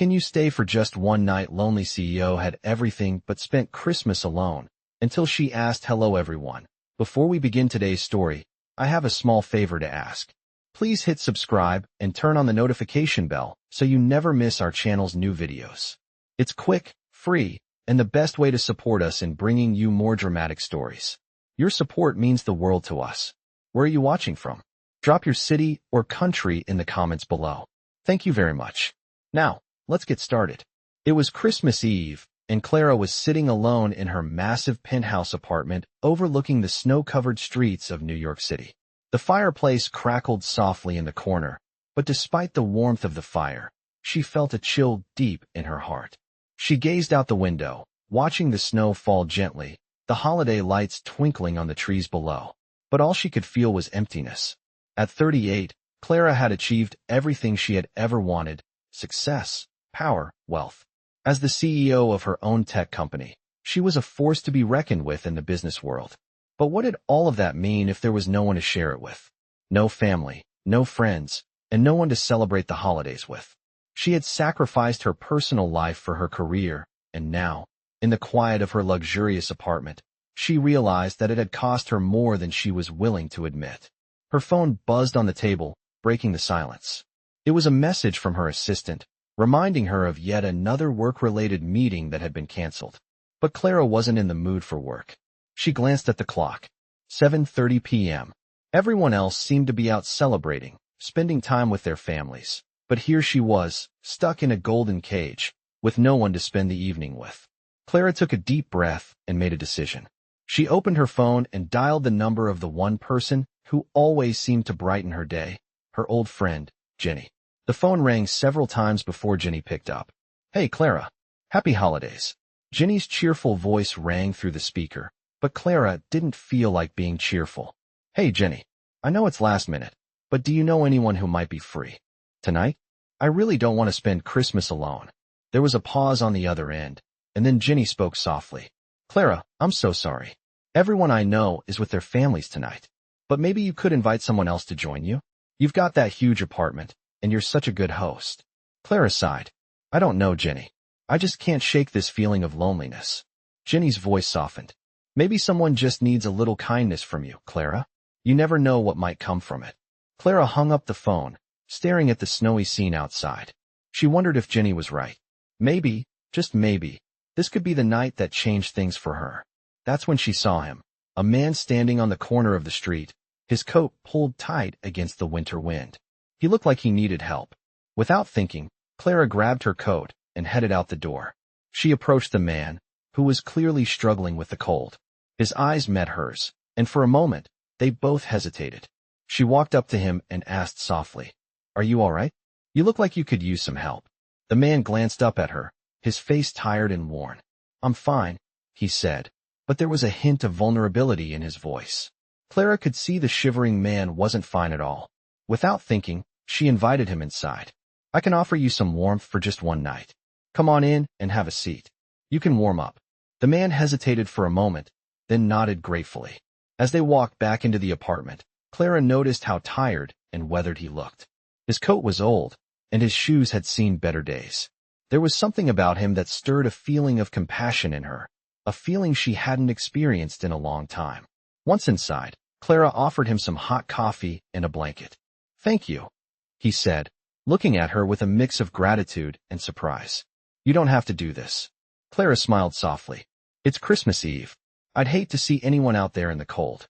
Can you stay for just one night? Lonely CEO had everything but spent Christmas alone until she asked, "Hello everyone. Before we begin today's story, I have a small favor to ask. Please hit subscribe and turn on the notification bell so you never miss our channel's new videos. It's quick, free, and the best way to support us in bringing you more dramatic stories. Your support means the world to us. Where are you watching from? Drop your city or country in the comments below. Thank you very much. Now, let's get started. It was Christmas Eve, and Clara was sitting alone in her massive penthouse apartment overlooking the snow-covered streets of New York City. The fireplace crackled softly in the corner, but despite the warmth of the fire, she felt a chill deep in her heart. She gazed out the window, watching the snow fall gently, the holiday lights twinkling on the trees below. But all she could feel was emptiness. At 38, Clara had achieved everything she had ever wanted: success, power, wealth. As the CEO of her own tech company, she was a force to be reckoned with in the business world. But what did all of that mean if there was no one to share it with? No family, no friends, and no one to celebrate the holidays with. She had sacrificed her personal life for her career, and now, in the quiet of her luxurious apartment, she realized that it had cost her more than she was willing to admit. Her phone buzzed on the table, breaking the silence. It was a message from her assistant, reminding her of yet another work-related meeting that had been canceled. But Clara wasn't in the mood for work. She glanced at the clock. 7:30 p.m. Everyone else seemed to be out celebrating, spending time with their families. But here she was, stuck in a golden cage, with no one to spend the evening with. Clara took a deep breath and made a decision. She opened her phone and dialed the number of the one person who always seemed to brighten her day, her old friend, Jenny. The phone rang several times before Jenny picked up. "Hey, Clara. Happy holidays." Jenny's cheerful voice rang through the speaker, but Clara didn't feel like being cheerful. "Hey, Jenny. I know it's last minute, but do you know anyone who might be free tonight? I really don't want to spend Christmas alone." There was a pause on the other end, and then Jenny spoke softly. "Clara, I'm so sorry. Everyone I know is with their families tonight. But maybe you could invite someone else to join you? You've got that huge apartment, and you're such a good host." Clara sighed. "I don't know, Jenny. I just can't shake this feeling of loneliness." Jenny's voice softened. "Maybe someone just needs a little kindness from you, Clara. You never know what might come from it." Clara hung up the phone, staring at the snowy scene outside. She wondered if Jenny was right. Maybe, just maybe, this could be the night that changed things for her. That's when she saw him, a man standing on the corner of the street, his coat pulled tight against the winter wind. He looked like he needed help. Without thinking, Clara grabbed her coat and headed out the door. She approached the man, who was clearly struggling with the cold. His eyes met hers, and for a moment, they both hesitated. She walked up to him and asked softly, "Are you all right? You look like you could use some help." The man glanced up at her, his face tired and worn. "I'm fine," he said, but there was a hint of vulnerability in his voice. Clara could see the shivering man wasn't fine at all. Without thinking, she invited him inside. "I can offer you some warmth for just one night. Come on in and have a seat. You can warm up." The man hesitated for a moment, then nodded gratefully. As they walked back into the apartment, Clara noticed how tired and weathered he looked. His coat was old, and his shoes had seen better days. There was something about him that stirred a feeling of compassion in her, a feeling she hadn't experienced in a long time. Once inside, Clara offered him some hot coffee and a blanket. "Thank you," he said, looking at her with a mix of gratitude and surprise. "You don't have to do this." Clara smiled softly. "It's Christmas Eve. I'd hate to see anyone out there in the cold."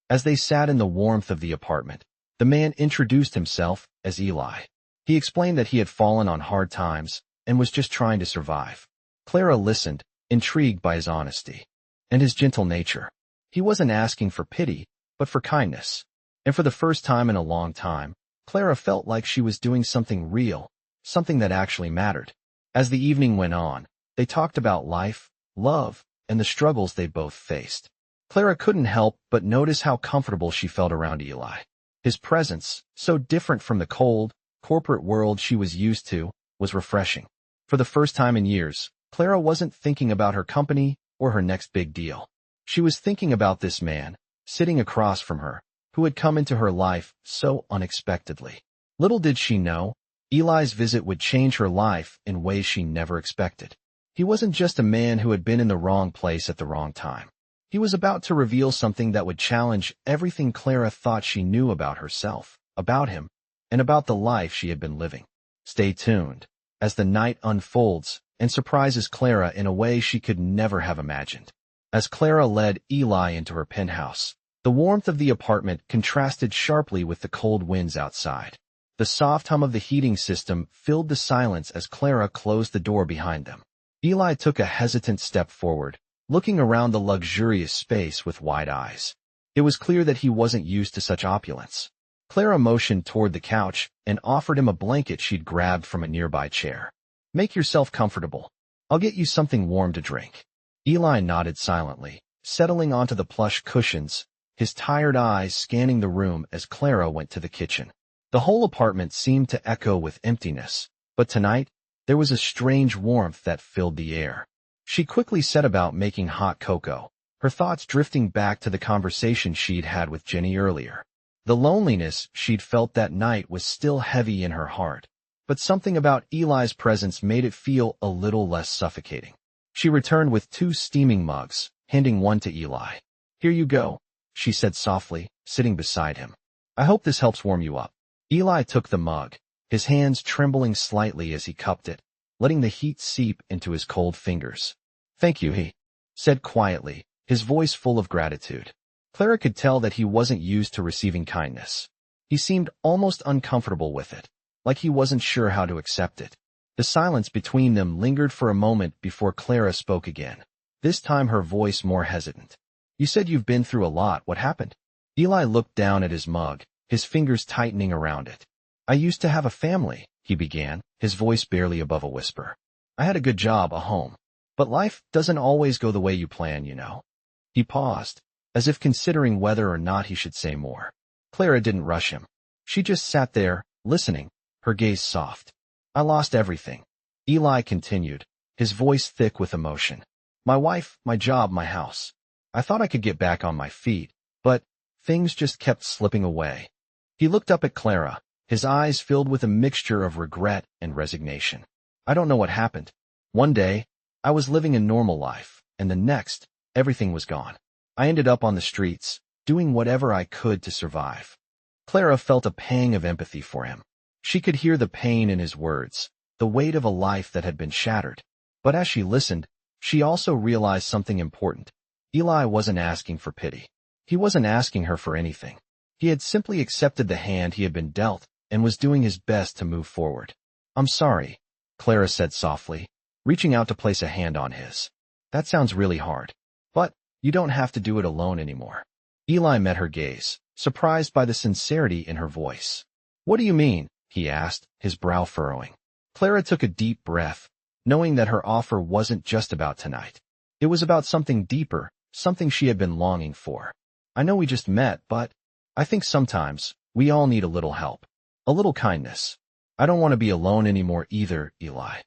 As they sat in the warmth of the apartment, the man introduced himself as Eli. He explained that he had fallen on hard times and was just trying to survive. Clara listened, intrigued by his honesty and his gentle nature. He wasn't asking for pity, but for kindness. And for the first time in a long time, Clara felt like she was doing something real, something that actually mattered. As the evening went on, they talked about life, love, and the struggles they both faced. Clara couldn't help but notice how comfortable she felt around Eli. His presence, so different from the cold, corporate world she was used to, was refreshing. For the first time in years, Clara wasn't thinking about her company or her next big deal. She was thinking about this man, sitting across from her, who had come into her life so unexpectedly. Little did she know, Eli's visit would change her life in ways she never expected. He wasn't just a man who had been in the wrong place at the wrong time. He was about to reveal something that would challenge everything Clara thought she knew about herself, about him, and about the life she had been living. Stay tuned as the night unfolds and surprises Clara in a way she could never have imagined. As Clara led Eli into her penthouse, the warmth of the apartment contrasted sharply with the cold winds outside. The soft hum of the heating system filled the silence as Clara closed the door behind them. Eli took a hesitant step forward, looking around the luxurious space with wide eyes. It was clear that he wasn't used to such opulence. Clara motioned toward the couch and offered him a blanket she'd grabbed from a nearby chair. "Make yourself comfortable. I'll get you something warm to drink." Eli nodded silently, settling onto the plush cushions, his tired eyes scanning the room as Clara went to the kitchen. The whole apartment seemed to echo with emptiness, but tonight, there was a strange warmth that filled the air. She quickly set about making hot cocoa, her thoughts drifting back to the conversation she'd had with Jenny earlier. The loneliness she'd felt that night was still heavy in her heart, but something about Eli's presence made it feel a little less suffocating. She returned with 2 steaming mugs, handing one to Eli. "Here you go," she said softly, sitting beside him. "I hope this helps warm you up." Eli took the mug, his hands trembling slightly as he cupped it, letting the heat seep into his cold fingers. "Thank you," he said quietly, his voice full of gratitude. Clara could tell that he wasn't used to receiving kindness. He seemed almost uncomfortable with it, like he wasn't sure how to accept it. The silence between them lingered for a moment before Clara spoke again, this time her voice more hesitant. "You said you've been through a lot. What happened?" Eli looked down at his mug, his fingers tightening around it. "I used to have a family," he began, his voice barely above a whisper. "I had a good job, a home. But life doesn't always go the way you plan, you know." He paused, as if considering whether or not he should say more. Clara didn't rush him. She just sat there, listening, her gaze soft. "I lost everything," Eli continued, his voice thick with emotion. "My wife, my job, my house. I thought I could get back on my feet, but things just kept slipping away." He looked up at Clara, his eyes filled with a mixture of regret and resignation. "I don't know what happened. One day, I was living a normal life, and the next, everything was gone. I ended up on the streets, doing whatever I could to survive." Clara felt a pang of empathy for him. She could hear the pain in his words, the weight of a life that had been shattered. But as she listened, she also realized something important. Eli wasn't asking for pity. He wasn't asking her for anything. He had simply accepted the hand he had been dealt and was doing his best to move forward. "I'm sorry," Clara said softly, reaching out to place a hand on his. "That sounds really hard. But you don't have to do it alone anymore." Eli met her gaze, surprised by the sincerity in her voice. "What do you mean?" he asked, his brow furrowing. Clara took a deep breath, knowing that her offer wasn't just about tonight. It was about something deeper, something she had been longing for. "I know we just met, but I think sometimes we all need a little help. A little kindness. I don't want to be alone anymore either, Eli."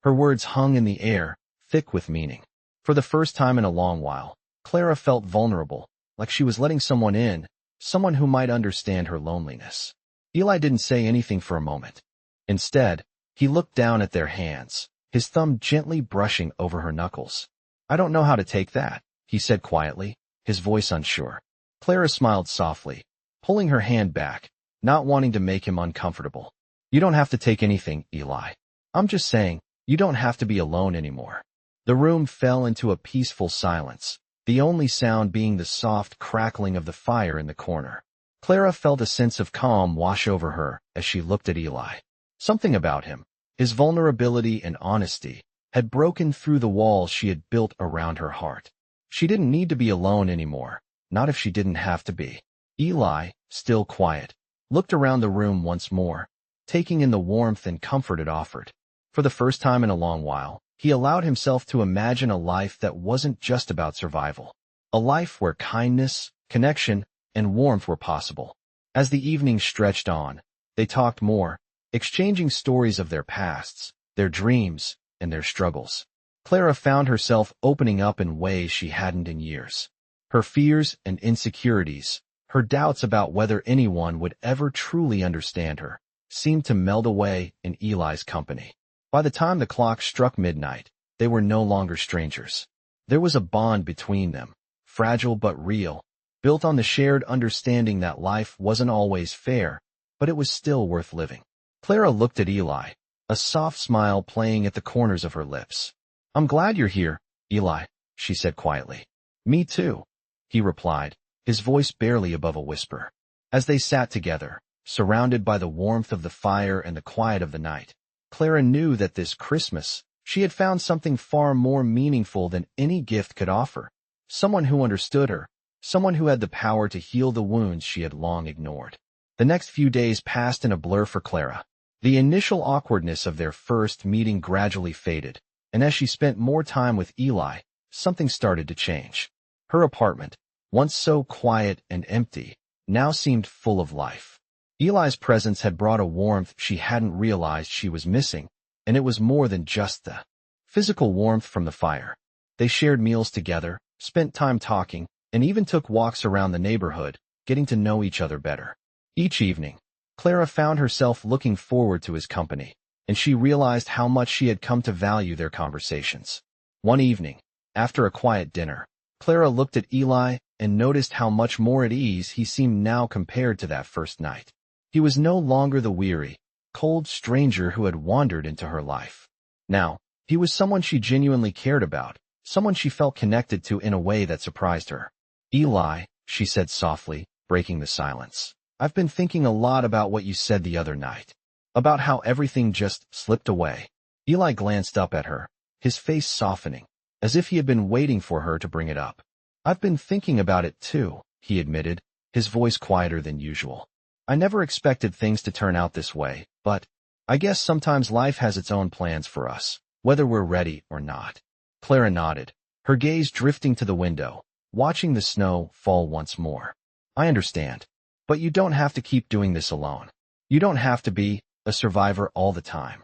Her words hung in the air, thick with meaning. For the first time in a long while, Clara felt vulnerable, like she was letting someone in, someone who might understand her loneliness. Eli didn't say anything for a moment. Instead, he looked down at their hands, his thumb gently brushing over her knuckles. "I don't know how to take that," he said quietly, his voice unsure. Clara smiled softly, pulling her hand back, not wanting to make him uncomfortable. "You don't have to take anything, Eli. I'm just saying, you don't have to be alone anymore." The room fell into a peaceful silence, the only sound being the soft crackling of the fire in the corner. Clara felt a sense of calm wash over her as she looked at Eli. Something about him, his vulnerability and honesty, had broken through the walls she had built around her heart. She didn't need to be alone anymore, not if she didn't have to be. Eli, still quiet, looked around the room once more, taking in the warmth and comfort it offered. For the first time in a long while, he allowed himself to imagine a life that wasn't just about survival. A life where kindness, connection, and warmth were possible. As the evening stretched on, they talked more, exchanging stories of their pasts, their dreams, and their struggles. Clara found herself opening up in ways she hadn't in years. Her fears and insecurities, her doubts about whether anyone would ever truly understand her, seemed to melt away in Eli's company. By the time the clock struck midnight, they were no longer strangers. There was a bond between them, fragile but real, built on the shared understanding that life wasn't always fair, but it was still worth living. Clara looked at Eli, a soft smile playing at the corners of her lips. "I'm glad you're here, Eli," she said quietly. "Me too," he replied, his voice barely above a whisper. As they sat together, surrounded by the warmth of the fire and the quiet of the night, Clara knew that this Christmas, she had found something far more meaningful than any gift could offer. Someone who understood her, someone who had the power to heal the wounds she had long ignored. The next few days passed in a blur for Clara. The initial awkwardness of their first meeting gradually faded, and as she spent more time with Eli, something started to change. Her apartment, once so quiet and empty, now seemed full of life. Eli's presence had brought a warmth she hadn't realized she was missing, and it was more than just the physical warmth from the fire. They shared meals together, spent time talking, and even took walks around the neighborhood, getting to know each other better. Each evening, Clara found herself looking forward to his company, and she realized how much she had come to value their conversations. One evening, after a quiet dinner, Clara looked at Eli and noticed how much more at ease he seemed now compared to that first night. He was no longer the weary, cold stranger who had wandered into her life. Now, he was someone she genuinely cared about, someone she felt connected to in a way that surprised her. "Eli," she said softly, breaking the silence, "I've been thinking a lot about what you said the other night, about how everything just slipped away." Eli glanced up at her, his face softening, as if he had been waiting for her to bring it up. "I've been thinking about it too," he admitted, his voice quieter than usual. "I never expected things to turn out this way, but I guess sometimes life has its own plans for us, whether we're ready or not." Clara nodded, her gaze drifting to the window, watching the snow fall once more. "I understand. But you don't have to keep doing this alone. You don't have to be a survivor all the time."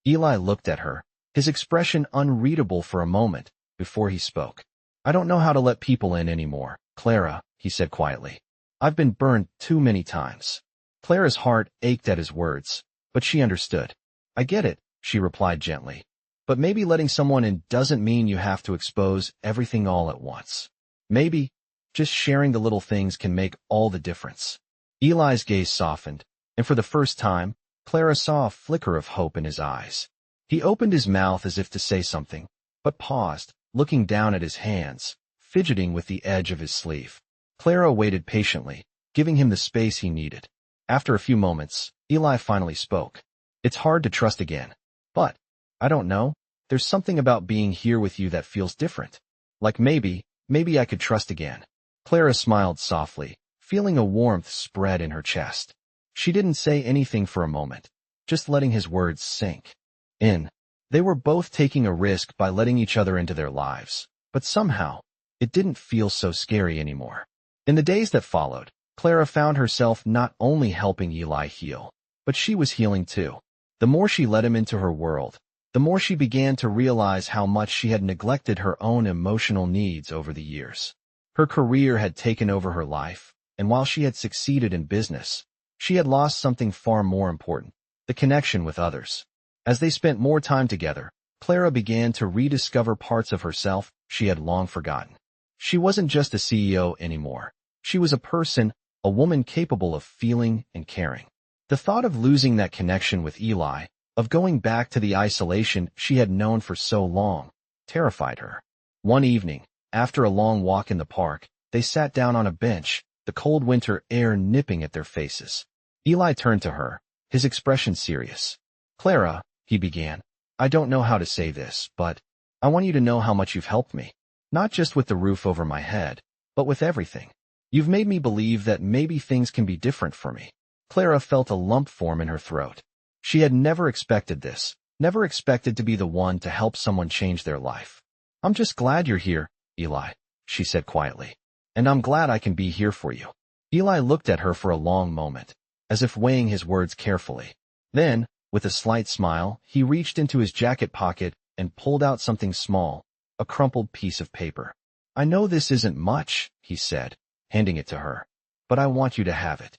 Eli looked at her, his expression unreadable for a moment, before he spoke. "I don't know how to let people in anymore, Clara," he said quietly. "I've been burned too many times." Clara's heart ached at his words, but she understood. "I get it," she replied gently. "But maybe letting someone in doesn't mean you have to expose everything all at once. Maybe just sharing the little things can make all the difference." Eli's gaze softened, and for the first time, Clara saw a flicker of hope in his eyes. He opened his mouth as if to say something, but paused, looking down at his hands, fidgeting with the edge of his sleeve. Clara waited patiently, giving him the space he needed. After a few moments, Eli finally spoke. "It's hard to trust again. But, I don't know, there's something about being here with you that feels different. Like maybe I could trust again." Clara smiled softly, feeling a warmth spread in her chest. She didn't say anything for a moment, just letting his words sink in. They were both taking a risk by letting each other into their lives, but somehow, it didn't feel so scary anymore. In the days that followed, Clara found herself not only helping Eli heal, but she was healing too. The more she let him into her world, the more she began to realize how much she had neglected her own emotional needs over the years. Her career had taken over her life, and while she had succeeded in business, she had lost something far more important, the connection with others. As they spent more time together, Clara began to rediscover parts of herself she had long forgotten. She wasn't just a CEO anymore. She was a person, a woman capable of feeling and caring. The thought of losing that connection with Eli, of going back to the isolation she had known for so long, terrified her. One evening, after a long walk in the park, they sat down on a bench, the cold winter air nipping at their faces. Eli turned to her, his expression serious. "Clara," he began, "I don't know how to say this, but I want you to know how much you've helped me. Not just with the roof over my head, but with everything. You've made me believe that maybe things can be different for me." Clara felt a lump form in her throat. She had never expected this, never expected to be the one to help someone change their life. "I'm just glad you're here, Eli," she said quietly. "And I'm glad I can be here for you." Eli looked at her for a long moment, as if weighing his words carefully. Then, with a slight smile, he reached into his jacket pocket and pulled out something small, a crumpled piece of paper. "I know this isn't much," he said, handing it to her, "but I want you to have it."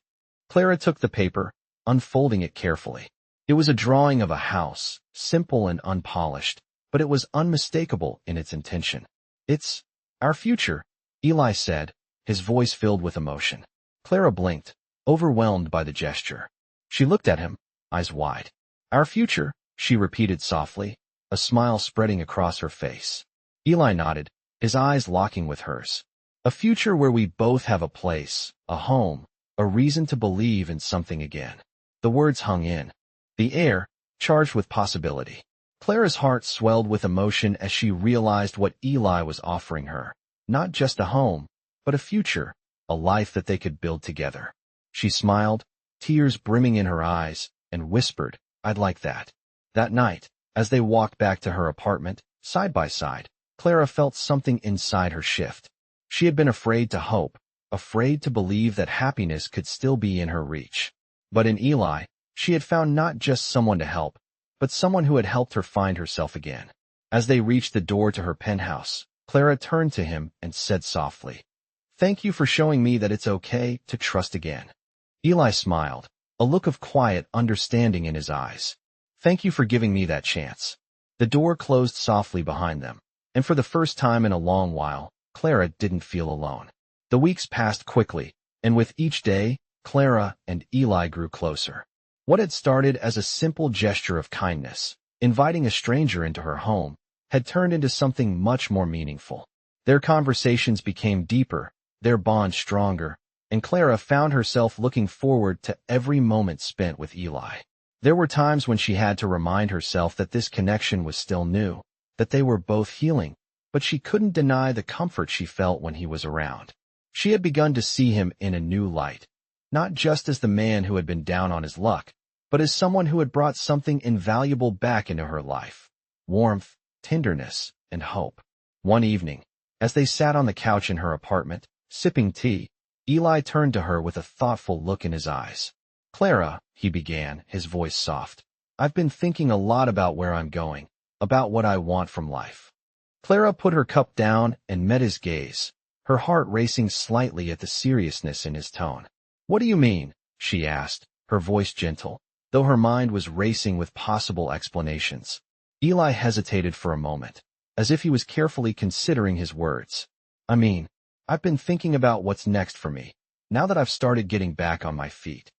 Clara took the paper, unfolding it carefully. It was a drawing of a house, simple and unpolished, but it was unmistakable in its intention. "It's our future," Eli said, his voice filled with emotion. Clara blinked, overwhelmed by the gesture. She looked at him, eyes wide. "Our future," she repeated softly, a smile spreading across her face. Eli nodded, his eyes locking with hers. "A future where we both have a place, a home, a reason to believe in something again." The words hung in the air, charged with possibility. Clara's heart swelled with emotion as she realized what Eli was offering her. Not just a home, but a future, a life that they could build together. She smiled, tears brimming in her eyes, and whispered, "I'd like that." That night, as they walked back to her apartment, side by side, Clara felt something inside her shift. She had been afraid to hope, afraid to believe that happiness could still be in her reach. But in Eli, she had found not just someone to help, but someone who had helped her find herself again. As they reached the door to her penthouse, Clara turned to him and said softly, "Thank you for showing me that it's okay to trust again." Eli smiled, a look of quiet understanding in his eyes. "Thank you for giving me that chance." The door closed softly behind them, and for the first time in a long while, Clara didn't feel alone. The weeks passed quickly, and with each day, Clara and Eli grew closer. What had started as a simple gesture of kindness, inviting a stranger into her home, had turned into something much more meaningful. Their conversations became deeper, their bond stronger, and Clara found herself looking forward to every moment spent with Eli. There were times when she had to remind herself that this connection was still new, that they were both healing, but she couldn't deny the comfort she felt when he was around. She had begun to see him in a new light, not just as the man who had been down on his luck, but as someone who had brought something invaluable back into her life: warmth, tenderness, and hope. One evening, as they sat on the couch in her apartment, sipping tea, Eli turned to her with a thoughtful look in his eyes. "Clara," he began, his voice soft, "I've been thinking a lot about where I'm going, about what I want from life." Clara put her cup down and met his gaze, her heart racing slightly at the seriousness in his tone. "What do you mean?" she asked, her voice gentle, though her mind was racing with possible explanations. Eli hesitated for a moment, as if he was carefully considering his words. "I mean, I've been thinking about what's next for me, now that I've started getting back on my feet."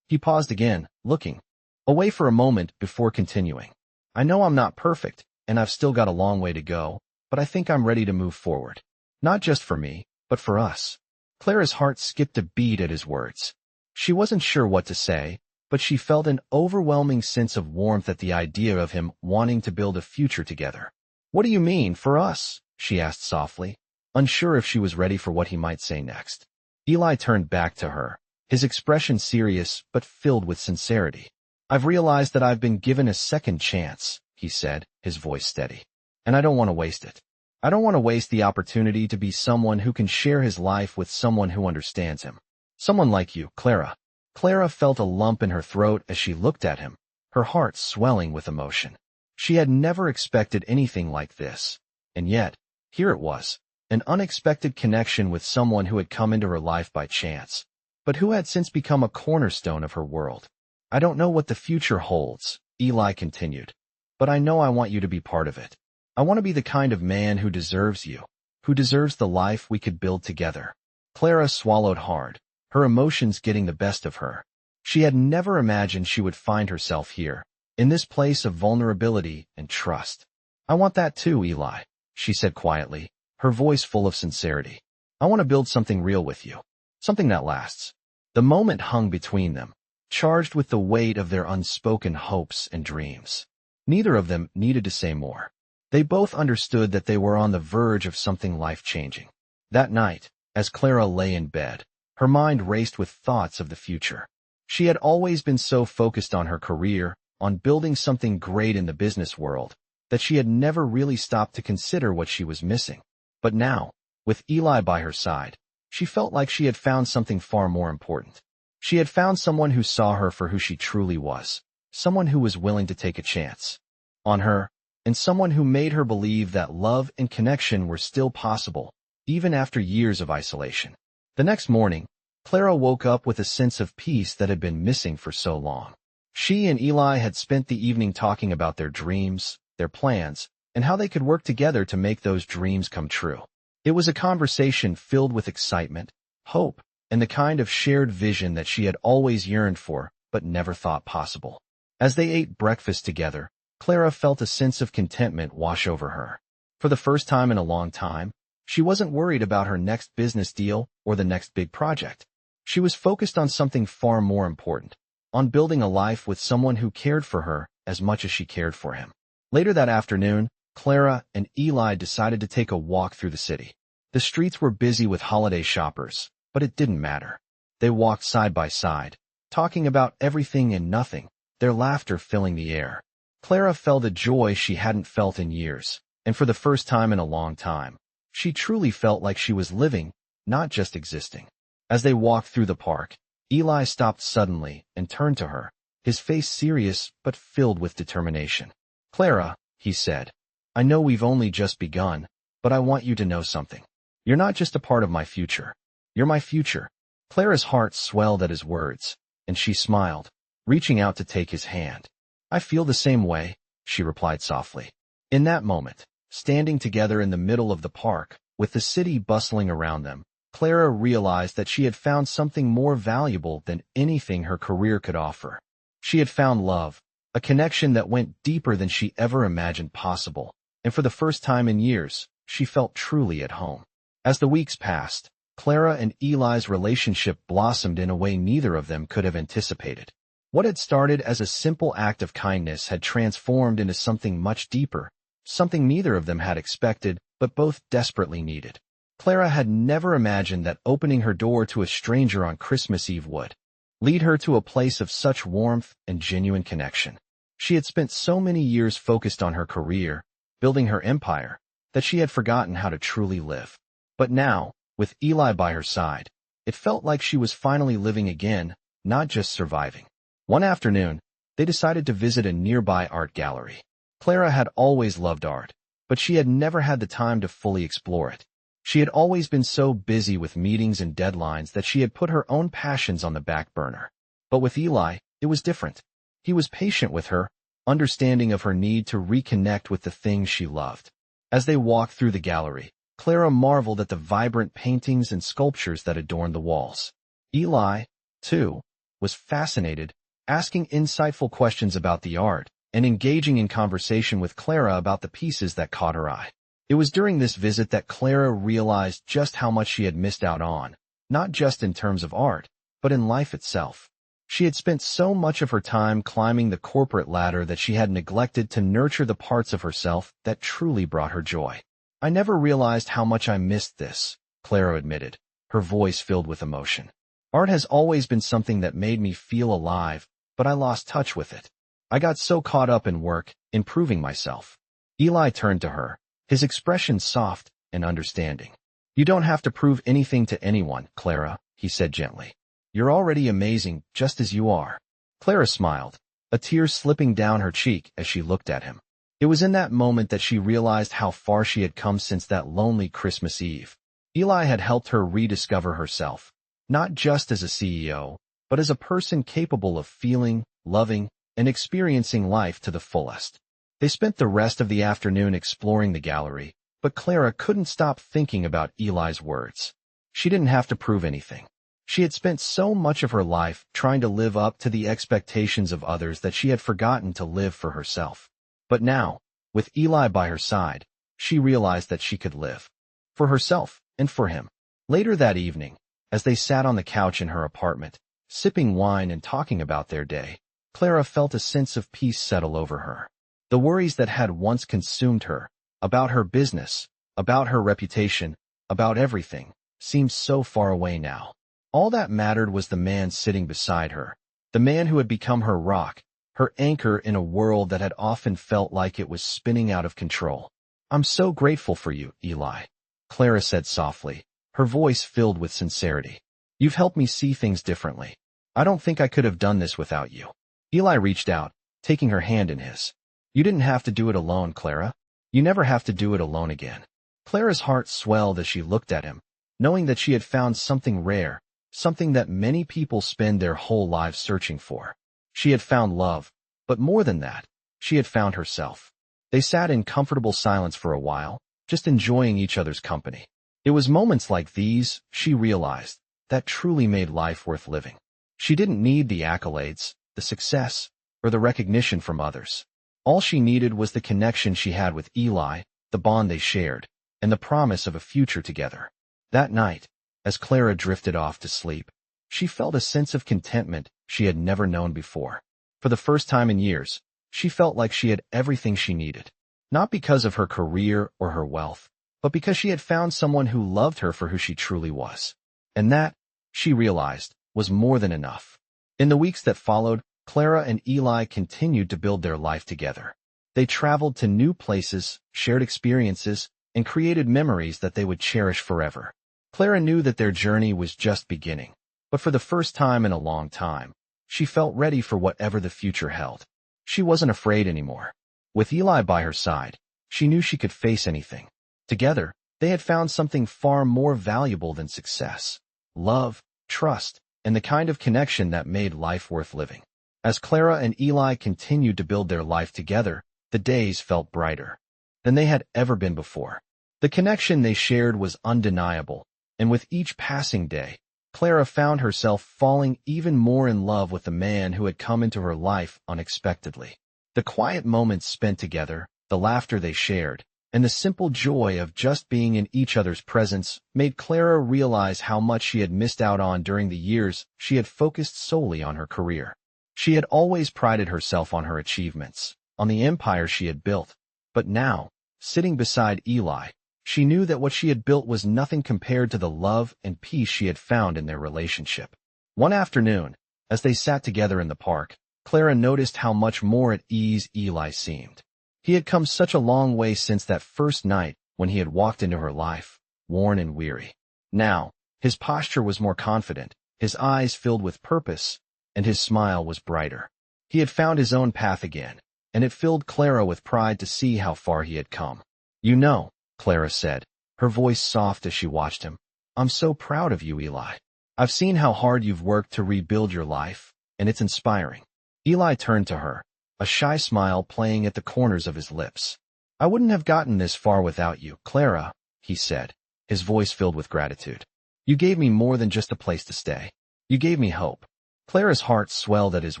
He paused again, looking away for a moment before continuing. "I know I'm not perfect, and I've still got a long way to go, but I think I'm ready to move forward. Not just for me, but for us." Clara's heart skipped a beat at his words. She wasn't sure what to say, but she felt an overwhelming sense of warmth at the idea of him wanting to build a future together. "What do you mean, for us?" she asked softly, unsure if she was ready for what he might say next. Eli turned back to her, his expression serious but filled with sincerity. "I've realized that I've been given a second chance," he said, his voice steady. "And I don't want to waste it. I don't want to waste the opportunity to be someone who can share his life with someone who understands him. Someone like you, Clara." Clara felt a lump in her throat as she looked at him, her heart swelling with emotion. She had never expected anything like this, and yet, here it was, an unexpected connection with someone who had come into her life by chance, but who had since become a cornerstone of her world. "I don't know what the future holds," Eli continued, "but I know I want you to be part of it. I want to be the kind of man who deserves you, who deserves the life we could build together." Clara swallowed hard, her emotions getting the best of her. She had never imagined she would find herself here, in this place of vulnerability and trust. "I want that too, Eli," she said quietly, her voice full of sincerity. "I want to build something real with you, something that lasts." The moment hung between them, charged with the weight of their unspoken hopes and dreams. Neither of them needed to say more. They both understood that they were on the verge of something life-changing. That night, as Clara lay in bed, her mind raced with thoughts of the future. She had always been so focused on her career, on building something great in the business world, that she had never really stopped to consider what she was missing. But now, with Eli by her side, she felt like she had found something far more important. She had found someone who saw her for who she truly was, someone who was willing to take a chance on her, and someone who made her believe that love and connection were still possible, even after years of isolation. The next morning, Clara woke up with a sense of peace that had been missing for so long. She and Eli had spent the evening talking about their dreams, their plans, and how they could work together to make those dreams come true. It was a conversation filled with excitement, hope, and the kind of shared vision that she had always yearned for but never thought possible. As they ate breakfast together, Clara felt a sense of contentment wash over her. For the first time in a long time, she wasn't worried about her next business deal or the next big project. She was focused on something far more important, on building a life with someone who cared for her as much as she cared for him. Later that afternoon, Clara and Eli decided to take a walk through the city. The streets were busy with holiday shoppers, but it didn't matter. They walked side by side, talking about everything and nothing, their laughter filling the air. Clara felt a joy she hadn't felt in years, and for the first time in a long time, she truly felt like she was living, not just existing. As they walked through the park, Eli stopped suddenly and turned to her, his face serious but filled with determination. "Clara," he said, "I know we've only just begun, but I want you to know something. You're not just a part of my future. You're my future." Clara's heart swelled at his words, and she smiled, reaching out to take his hand. "I feel the same way," she replied softly. In that moment, standing together in the middle of the park, with the city bustling around them, Clara realized that she had found something more valuable than anything her career could offer. She had found love, a connection that went deeper than she ever imagined possible, and for the first time in years, she felt truly at home. As the weeks passed, Clara and Eli's relationship blossomed in a way neither of them could have anticipated. What had started as a simple act of kindness had transformed into something much deeper, something neither of them had expected but both desperately needed. Clara had never imagined that opening her door to a stranger on Christmas Eve would lead her to a place of such warmth and genuine connection. She had spent so many years focused on her career, building her empire, that she had forgotten how to truly live. But now, with Eli by her side, it felt like she was finally living again, not just surviving. One afternoon, they decided to visit a nearby art gallery. Clara had always loved art, but she had never had the time to fully explore it. She had always been so busy with meetings and deadlines that she had put her own passions on the back burner. But with Eli, it was different. He was patient with her, understanding of her need to reconnect with the things she loved. As they walked through the gallery, Clara marveled at the vibrant paintings and sculptures that adorned the walls. Eli, too, was fascinated, asking insightful questions about the art and engaging in conversation with Clara about the pieces that caught her eye. It was during this visit that Clara realized just how much she had missed out on, not just in terms of art, but in life itself. She had spent so much of her time climbing the corporate ladder that she had neglected to nurture the parts of herself that truly brought her joy. "I never realized how much I missed this," Clara admitted, her voice filled with emotion. "Art has always been something that made me feel alive, but I lost touch with it. I got so caught up in work, in proving myself." Eli turned to her, his expression soft and understanding. "You don't have to prove anything to anyone, Clara," he said gently. "You're already amazing just as you are." Clara smiled, a tear slipping down her cheek as she looked at him. It was in that moment that she realized how far she had come since that lonely Christmas Eve. Eli had helped her rediscover herself, not just as a CEO, but as a person capable of feeling, loving, and experiencing life to the fullest. They spent the rest of the afternoon exploring the gallery, but Clara couldn't stop thinking about Eli's words. She didn't have to prove anything. She had spent so much of her life trying to live up to the expectations of others that she had forgotten to live for herself. But now, with Eli by her side, she realized that she could live. For herself and for him. Later that evening, as they sat on the couch in her apartment, sipping wine and talking about their day, Clara felt a sense of peace settle over her. The worries that had once consumed her, about her business, about her reputation, about everything, seemed so far away now. All that mattered was the man sitting beside her, the man who had become her rock, her anchor in a world that had often felt like it was spinning out of control. "I'm so grateful for you, Eli," Clara said softly, her voice filled with sincerity. "You've helped me see things differently. I don't think I could have done this without you." Eli reached out, taking her hand in his. "You didn't have to do it alone, Clara. You never have to do it alone again." Clara's heart swelled as she looked at him, knowing that she had found something rare, something that many people spend their whole lives searching for. She had found love, but more than that, she had found herself. They sat in comfortable silence for a while, just enjoying each other's company. It was moments like these, she realized, that truly made life worth living. She didn't need the accolades, the success, or the recognition from others. All she needed was the connection she had with Eli, the bond they shared, and the promise of a future together. That night, as Clara drifted off to sleep, she felt a sense of contentment she had never known before. For the first time in years, she felt like she had everything she needed, not because of her career or her wealth, but because she had found someone who loved her for who she truly was. And that, she realized, was more than enough. In the weeks that followed, Clara and Eli continued to build their life together. They traveled to new places, shared experiences, and created memories that they would cherish forever. Clara knew that their journey was just beginning, but for the first time in a long time, she felt ready for whatever the future held. She wasn't afraid anymore. With Eli by her side, she knew she could face anything. Together, they had found something far more valuable than success: love, trust, and the kind of connection that made life worth living. As Clara and Eli continued to build their life together, the days felt brighter than they had ever been before. The connection they shared was undeniable, and with each passing day, Clara found herself falling even more in love with the man who had come into her life unexpectedly. The quiet moments spent together, the laughter they shared, and the simple joy of just being in each other's presence made Clara realize how much she had missed out on during the years she had focused solely on her career. She had always prided herself on her achievements, on the empire she had built, but now, sitting beside Eli, she knew that what she had built was nothing compared to the love and peace she had found in their relationship. One afternoon, as they sat together in the park, Clara noticed how much more at ease Eli seemed. He had come such a long way since that first night when he had walked into her life, worn and weary. Now, his posture was more confident, his eyes filled with purpose, and his smile was brighter. He had found his own path again, and it filled Clara with pride to see how far he had come. "You know," Clara said, her voice soft as she watched him, "I'm so proud of you, Eli. I've seen how hard you've worked to rebuild your life, and it's inspiring." Eli turned to her, a shy smile playing at the corners of his lips. "I wouldn't have gotten this far without you, Clara," he said, his voice filled with gratitude. "You gave me more than just a place to stay. You gave me hope." Clara's heart swelled at his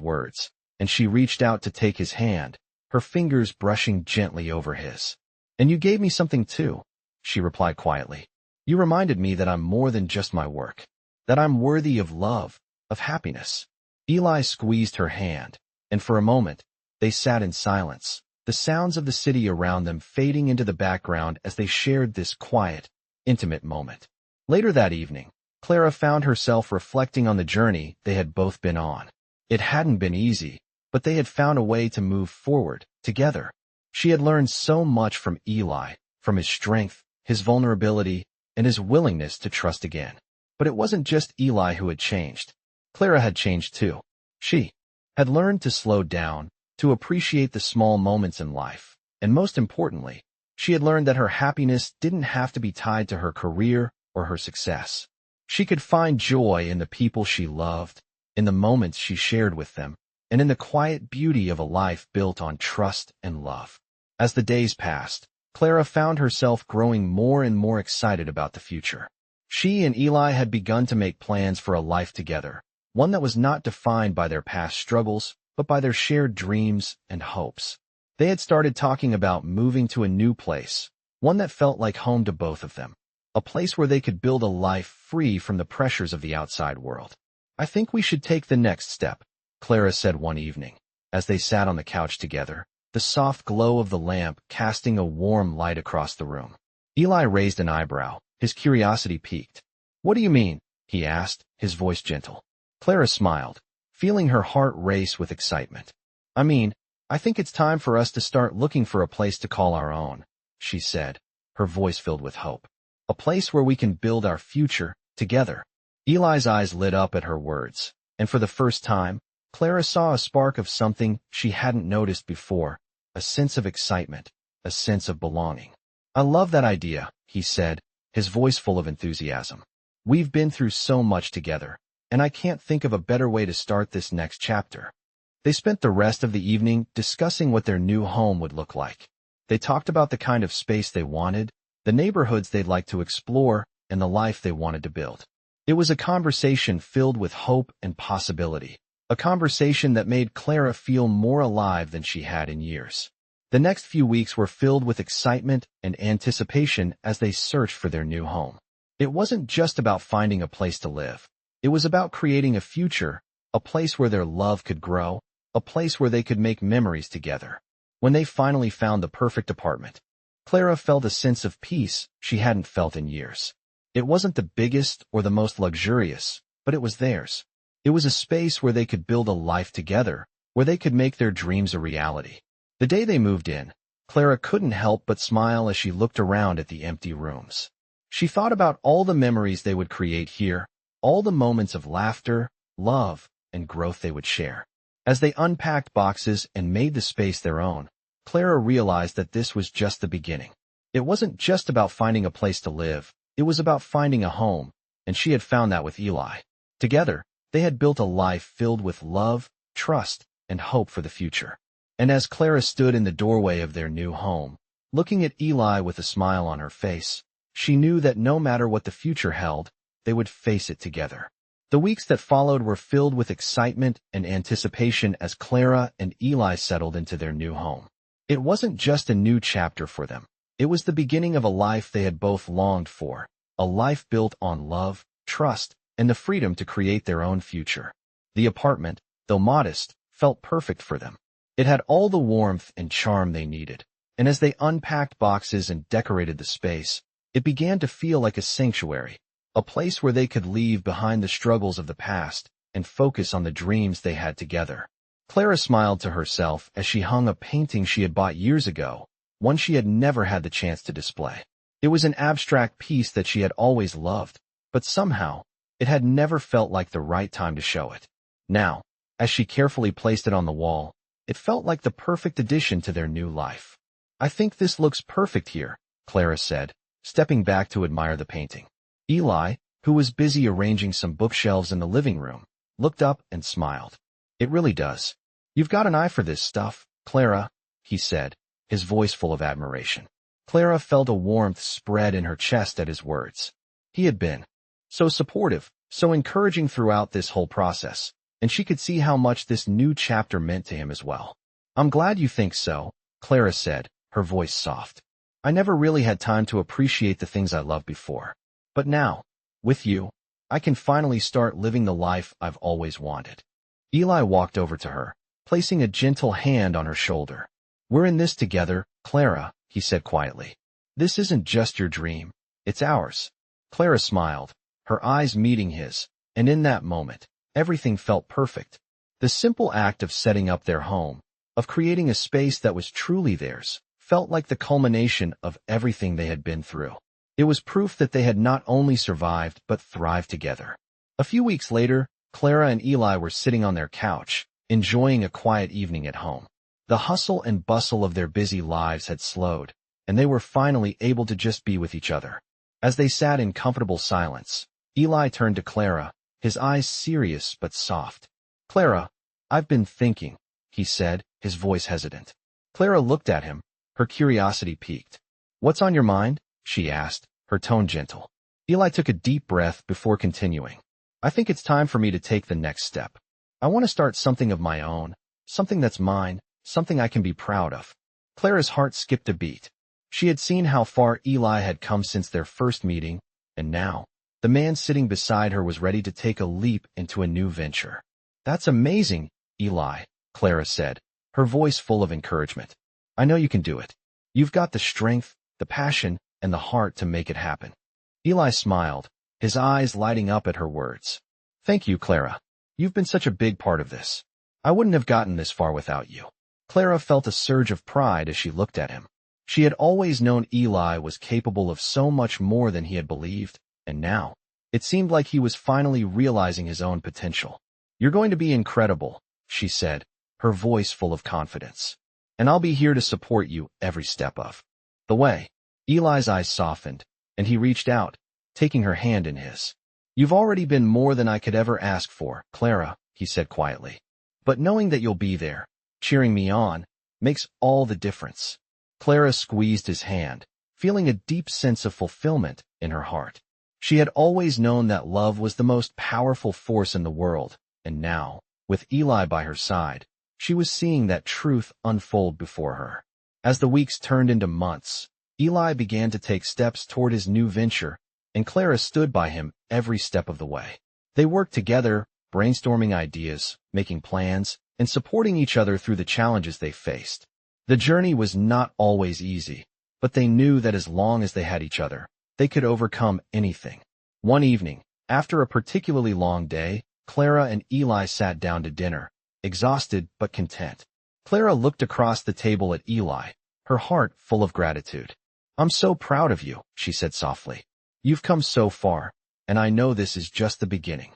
words, and she reached out to take his hand, her fingers brushing gently over his. "And you gave me something too," she replied quietly. "You reminded me that I'm more than just my work, that I'm worthy of love, of happiness." Eli squeezed her hand, and for a moment, they sat in silence, the sounds of the city around them fading into the background as they shared this quiet, intimate moment. Later that evening, Clara found herself reflecting on the journey they had both been on. It hadn't been easy, but they had found a way to move forward, together. She had learned so much from Eli, from his strength, his vulnerability, and his willingness to trust again. But it wasn't just Eli who had changed. Clara had changed too. She had learned to slow down, to appreciate the small moments in life, and most importantly, she had learned that her happiness didn't have to be tied to her career or her success. She could find joy in the people she loved, in the moments she shared with them, and in the quiet beauty of a life built on trust and love. As the days passed, Clara found herself growing more and more excited about the future. She and Eli had begun to make plans for a life together, one that was not defined by their past struggles, but by their shared dreams and hopes. They had started talking about moving to a new place, one that felt like home to both of them, a place where they could build a life free from the pressures of the outside world. "I think we should take the next step," Clara said one evening, as they sat on the couch together, the soft glow of the lamp casting a warm light across the room. Eli raised an eyebrow, his curiosity piqued. "What do you mean?" he asked, his voice gentle. Clara smiled, feeling her heart race with excitement. I think it's time for us to start looking for a place to call our own," she said, her voice filled with hope. "A place where we can build our future, together." Eli's eyes lit up at her words, and for the first time, Clara saw a spark of something she hadn't noticed before, a sense of excitement, a sense of belonging. "I love that idea," he said, his voice full of enthusiasm. "We've been through so much together, and I can't think of a better way to start this next chapter. They spent the rest of the evening discussing what their new home would look like. They talked about the kind of space they wanted, the neighborhoods they'd like to explore, and the life they wanted to build. It was a conversation filled with hope and possibility, a conversation that made Clara feel more alive than she had in years. The next few weeks were filled with excitement and anticipation as they searched for their new home. It wasn't just about finding a place to live. It was about creating a future, a place where their love could grow, a place where they could make memories together. When they finally found the perfect apartment, Clara felt a sense of peace she hadn't felt in years. It wasn't the biggest or the most luxurious, but it was theirs. It was a space where they could build a life together, where they could make their dreams a reality. The day they moved in, Clara couldn't help but smile as she looked around at the empty rooms. She thought about all the memories they would create here, all the moments of laughter, love, and growth they would share. As they unpacked boxes and made the space their own, Clara realized that this was just the beginning. It wasn't just about finding a place to live, it was about finding a home, and she had found that with Eli. Together, they had built a life filled with love, trust, and hope for the future. And as Clara stood in the doorway of their new home, looking at Eli with a smile on her face, she knew that no matter what the future held, they would face it together. The weeks that followed were filled with excitement and anticipation as Clara and Eli settled into their new home. It wasn't just a new chapter for them. It was the beginning of a life they had both longed for, a life built on love, trust, and the freedom to create their own future. The apartment, though modest, felt perfect for them. It had all the warmth and charm they needed, and as they unpacked boxes and decorated the space, it began to feel like a sanctuary, a place where they could leave behind the struggles of the past and focus on the dreams they had together. Clara smiled to herself as she hung a painting she had bought years ago, one she had never had the chance to display. It was an abstract piece that she had always loved, but somehow, it had never felt like the right time to show it. Now, as she carefully placed it on the wall, it felt like the perfect addition to their new life. "I think this looks perfect here," Clara said, stepping back to admire the painting. Eli, who was busy arranging some bookshelves in the living room, looked up and smiled. "It really does. You've got an eye for this stuff, Clara," he said, his voice full of admiration. Clara felt a warmth spread in her chest at his words. He had been so supportive, so encouraging throughout this whole process, and she could see how much this new chapter meant to him as well. "I'm glad you think so," Clara said, her voice soft. "I never really had time to appreciate the things I loved before. But now, with you, I can finally start living the life I've always wanted." Eli walked over to her, placing a gentle hand on her shoulder. "We're in this together, Clara," he said quietly. "This isn't just your dream, it's ours." Clara smiled, her eyes meeting his, and in that moment, everything felt perfect. The simple act of setting up their home, of creating a space that was truly theirs, felt like the culmination of everything they had been through. It was proof that they had not only survived but thrived together. A few weeks later, Clara and Eli were sitting on their couch, enjoying a quiet evening at home. The hustle and bustle of their busy lives had slowed, and they were finally able to just be with each other. As they sat in comfortable silence, Eli turned to Clara, his eyes serious but soft. "Clara, I've been thinking," he said, his voice hesitant. Clara looked at him, her curiosity piqued. "What's on your mind?" she asked, her tone gentle. Eli took a deep breath before continuing. "I think it's time for me to take the next step. I want to start something of my own, something that's mine, something I can be proud of." Clara's heart skipped a beat. She had seen how far Eli had come since their first meeting, and now, the man sitting beside her was ready to take a leap into a new venture. "That's amazing, Eli," Clara said, her voice full of encouragement. "I know you can do it. You've got the strength, the passion, and the heart to make it happen." Eli smiled, his eyes lighting up at her words. "Thank you, Clara. You've been such a big part of this. I wouldn't have gotten this far without you." Clara felt a surge of pride as she looked at him. She had always known Eli was capable of so much more than he had believed, and now, it seemed like he was finally realizing his own potential. "You're going to be incredible," she said, her voice full of confidence. "And I'll be here to support you every step of the way." Eli's eyes softened, and he reached out, taking her hand in his. You've already been more than I could ever ask for, Clara, he said quietly. But knowing that you'll be there, cheering me on, makes all the difference. Clara squeezed his hand, feeling a deep sense of fulfillment in her heart. She had always known that love was the most powerful force in the world, and now, with Eli by her side, she was seeing that truth unfold before her. As the weeks turned into months, Eli began to take steps toward his new venture, and Clara stood by him every step of the way. They worked together, brainstorming ideas, making plans, and supporting each other through the challenges they faced. The journey was not always easy, but they knew that as long as they had each other, they could overcome anything. One evening, after a particularly long day, Clara and Eli sat down to dinner, exhausted but content. Clara looked across the table at Eli, her heart full of gratitude. "I'm so proud of you," she said softly. "You've come so far, and I know this is just the beginning."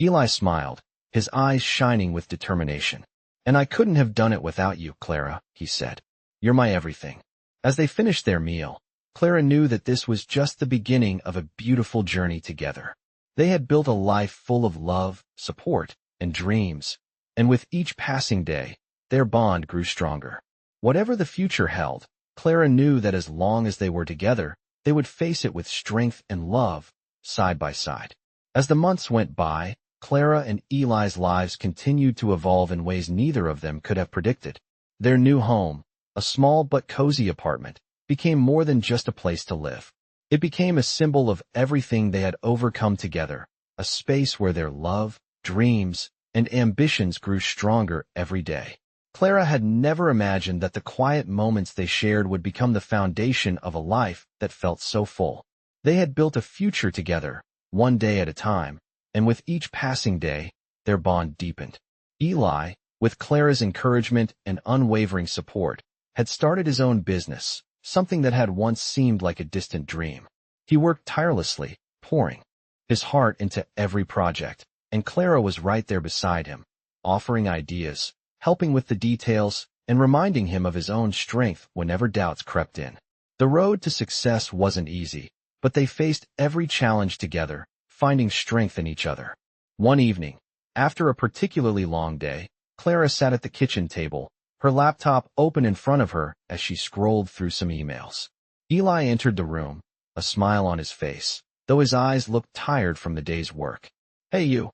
Eli smiled, his eyes shining with determination. "And I couldn't have done it without you, Clara," he said. "You're my everything." As they finished their meal, Clara knew that this was just the beginning of a beautiful journey together. They had built a life full of love, support, and dreams, and with each passing day, their bond grew stronger. Whatever the future held, Clara knew that as long as they were together, they would face it with strength and love, side by side. As the months went by, Clara and Eli's lives continued to evolve in ways neither of them could have predicted. Their new home, a small but cozy apartment, became more than just a place to live. It became a symbol of everything they had overcome together, a space where their love, dreams, and ambitions grew stronger every day. Clara had never imagined that the quiet moments they shared would become the foundation of a life that felt so full. They had built a future together, one day at a time, and with each passing day, their bond deepened. Eli, with Clara's encouragement and unwavering support, had started his own business, something that had once seemed like a distant dream. He worked tirelessly, pouring his heart into every project, and Clara was right there beside him, offering ideas, helping with the details, and reminding him of his own strength whenever doubts crept in. The road to success wasn't easy, but they faced every challenge together, finding strength in each other. One evening, after a particularly long day, Clara sat at the kitchen table, her laptop open in front of her as she scrolled through some emails. Eli entered the room, a smile on his face, though his eyes looked tired from the day's work. "Hey you,"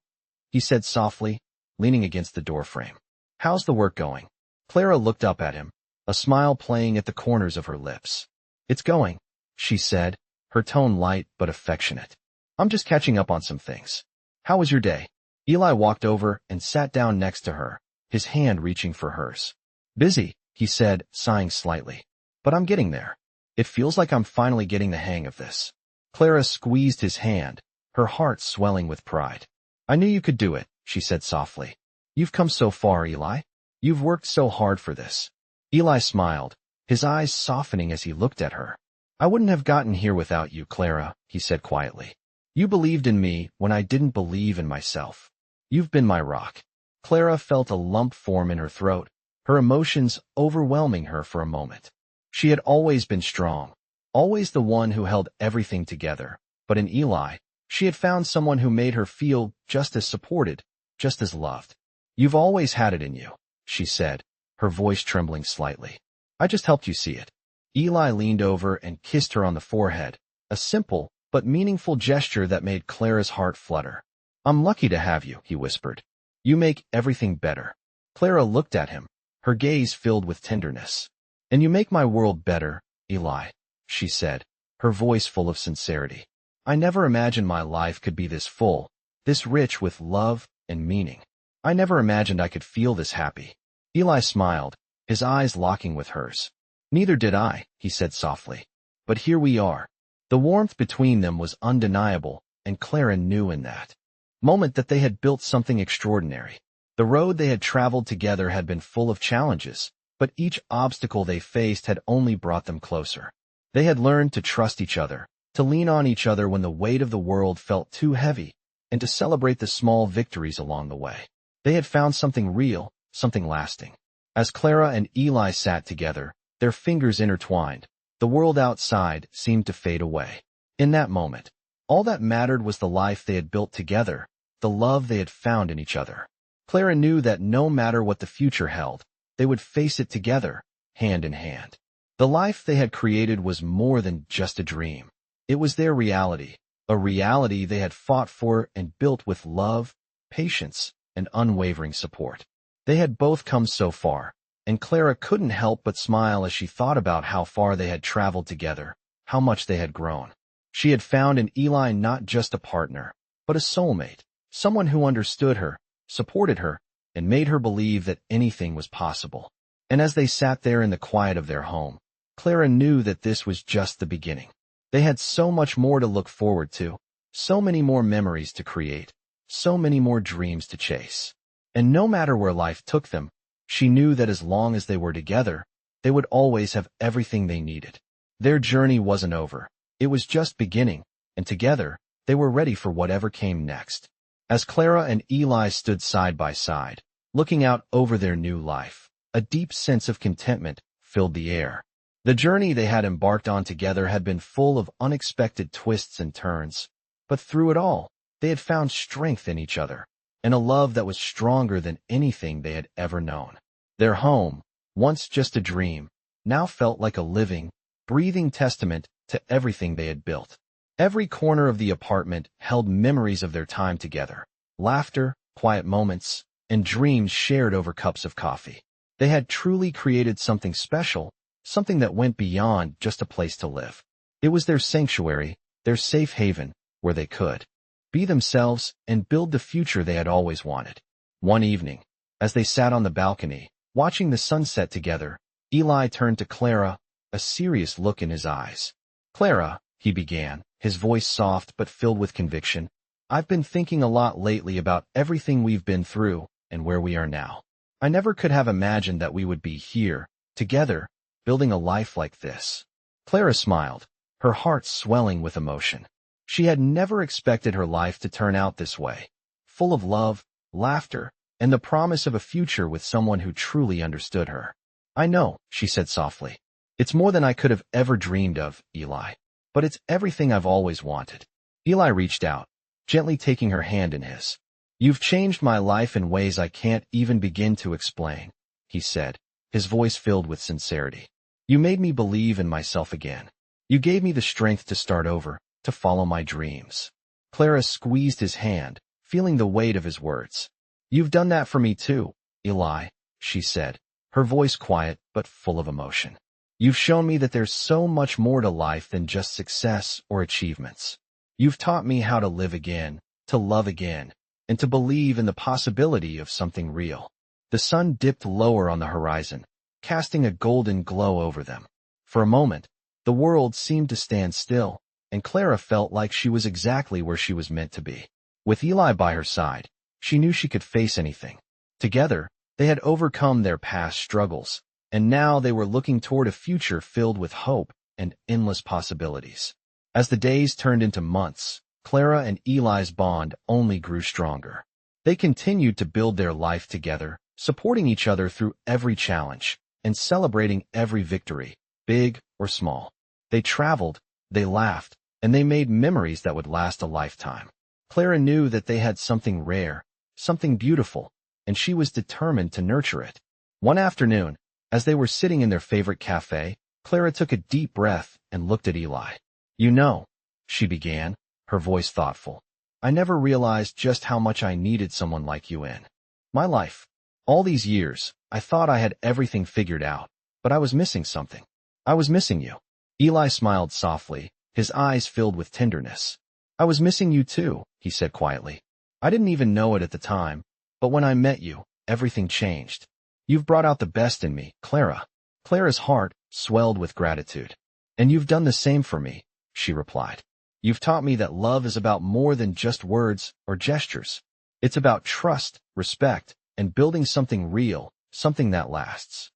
he said softly, leaning against the doorframe. "How's the work going?" Clara looked up at him, a smile playing at the corners of her lips. "It's going," she said, her tone light but affectionate. "I'm just catching up on some things. How was your day?" Eli walked over and sat down next to her, his hand reaching for hers. "Busy," he said, sighing slightly. "But I'm getting there. It feels like I'm finally getting the hang of this." Clara squeezed his hand, her heart swelling with pride. "I knew you could do it," she said softly. "You've come so far, Eli. You've worked so hard for this." Eli smiled, his eyes softening as he looked at her. "I wouldn't have gotten here without you, Clara," he said quietly. "You believed in me when I didn't believe in myself. You've been my rock." Clara felt a lump form in her throat, her emotions overwhelming her for a moment. She had always been strong, always the one who held everything together, but in Eli, she had found someone who made her feel just as supported, just as loved. "You've always had it in you," she said, her voice trembling slightly. "I just helped you see it." Eli leaned over and kissed her on the forehead, a simple but meaningful gesture that made Clara's heart flutter. "I'm lucky to have you," he whispered. "You make everything better." Clara looked at him, her gaze filled with tenderness. "And you make my world better, Eli," she said, her voice full of sincerity. "I never imagined my life could be this full, this rich with love and meaning. I never imagined I could feel this happy." Eli smiled, his eyes locking with hers. "Neither did I," he said softly. "But here we are." The warmth between them was undeniable, and Clara knew in that moment that they had built something extraordinary. The road they had traveled together had been full of challenges, but each obstacle they faced had only brought them closer. They had learned to trust each other, to lean on each other when the weight of the world felt too heavy, and to celebrate the small victories along the way. They had found something real, something lasting. As Clara and Eli sat together, their fingers intertwined, the world outside seemed to fade away. In that moment, All that mattered was the life they had built together, the love they had found in each other. Clara knew that no matter what the future held, they would face it together, hand in hand. The life they had created was more than just a dream. It was their reality, a reality they had fought for and built with love, patience, and unwavering support. They had both come so far, and Clara couldn't help but smile as she thought about how far they had traveled together, how much they had grown. She had found in Eli not just a partner, but a soulmate, someone who understood her, supported her, and made her believe that anything was possible. And as they sat there in the quiet of their home, Clara knew that this was just the beginning. They had so much more to look forward to, so many more memories to create, so many more dreams to chase. And no matter where life took them, she knew that as long as they were together, they would always have everything they needed. Their journey wasn't over. It was just beginning, and together, they were ready for whatever came next. As Clara and Eli stood side by side, looking out over their new life, a deep sense of contentment filled the air. The journey they had embarked on together had been full of unexpected twists and turns, but through it all, they had found strength in each other, and a love that was stronger than anything they had ever known. Their home, once just a dream, now felt like a living, breathing testament to everything they had built. Every corner of the apartment held memories of their time together, laughter, quiet moments, and dreams shared over cups of coffee. They had truly created something special, something that went beyond just a place to live. It was their sanctuary, their safe haven, where they could be themselves and build the future they had always wanted. One evening, as they sat on the balcony, watching the sunset together, Eli turned to Clara, a serious look in his eyes. "Clara," he began, his voice soft but filled with conviction, "I've been thinking a lot lately about everything we've been through and where we are now. I never could have imagined that we would be here, together, building a life like this." Clara smiled, her heart swelling with emotion. She had never expected her life to turn out this way, full of love, laughter, and the promise of a future with someone who truly understood her. "I know," she said softly. "It's more than I could have ever dreamed of, Eli. But it's everything I've always wanted." Eli reached out, gently taking her hand in his. "You've changed my life in ways I can't even begin to explain," he said, his voice filled with sincerity. "You made me believe in myself again. You gave me the strength to start over, to follow my dreams." Clara squeezed his hand, feeling the weight of his words. "You've done that for me too, Eli," she said, her voice quiet but full of emotion. "You've shown me that there's so much more to life than just success or achievements. You've taught me how to live again, to love again, and to believe in the possibility of something real." The sun dipped lower on the horizon, casting a golden glow over them. For a moment, the world seemed to stand still, and Clara felt like she was exactly where she was meant to be. With Eli by her side, she knew she could face anything. Together, they had overcome their past struggles, and now they were looking toward a future filled with hope and endless possibilities. As the days turned into months, Clara and Eli's bond only grew stronger. They continued to build their life together, supporting each other through every challenge, and celebrating every victory, big or small. They traveled, they laughed, and they made memories that would last a lifetime. Clara knew that they had something rare, something beautiful, and she was determined to nurture it. One afternoon, as they were sitting in their favorite cafe, Clara took a deep breath and looked at Eli. "You know," she began, her voice thoughtful, "I never realized just how much I needed someone like you in my life. All these years, I thought I had everything figured out, but I was missing something. I was missing you." Eli smiled softly, his eyes filled with tenderness. "I was missing you too," he said quietly. "I didn't even know it at the time, but when I met you, everything changed. You've brought out the best in me, Clara." Clara's heart swelled with gratitude. "And you've done the same for me," she replied. "You've taught me that love is about more than just words or gestures. It's about trust, respect, and building something real, something that lasts."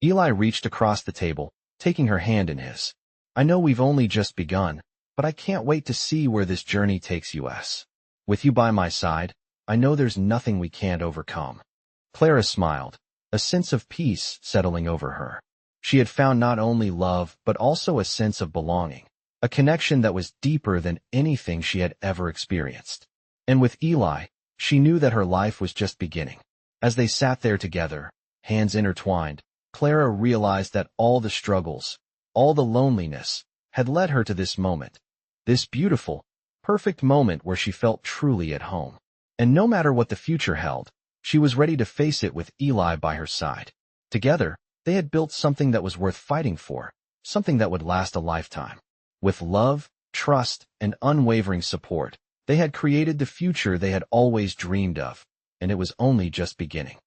Eli reached across the table, taking her hand in his. "I know we've only just begun, but I can't wait to see where this journey takes us. With you by my side, I know there's nothing we can't overcome." Clara smiled, a sense of peace settling over her. She had found not only love but also a sense of belonging, a connection that was deeper than anything she had ever experienced. And with Eli, she knew that her life was just beginning. As they sat there together, hands intertwined, Clara realized that all the struggles, all the loneliness, had led her to this moment. This beautiful, perfect moment where she felt truly at home. And no matter what the future held, she was ready to face it with Eli by her side. Together, they had built something that was worth fighting for, something that would last a lifetime. With love, trust, and unwavering support, they had created the future they had always dreamed of, and it was only just beginning.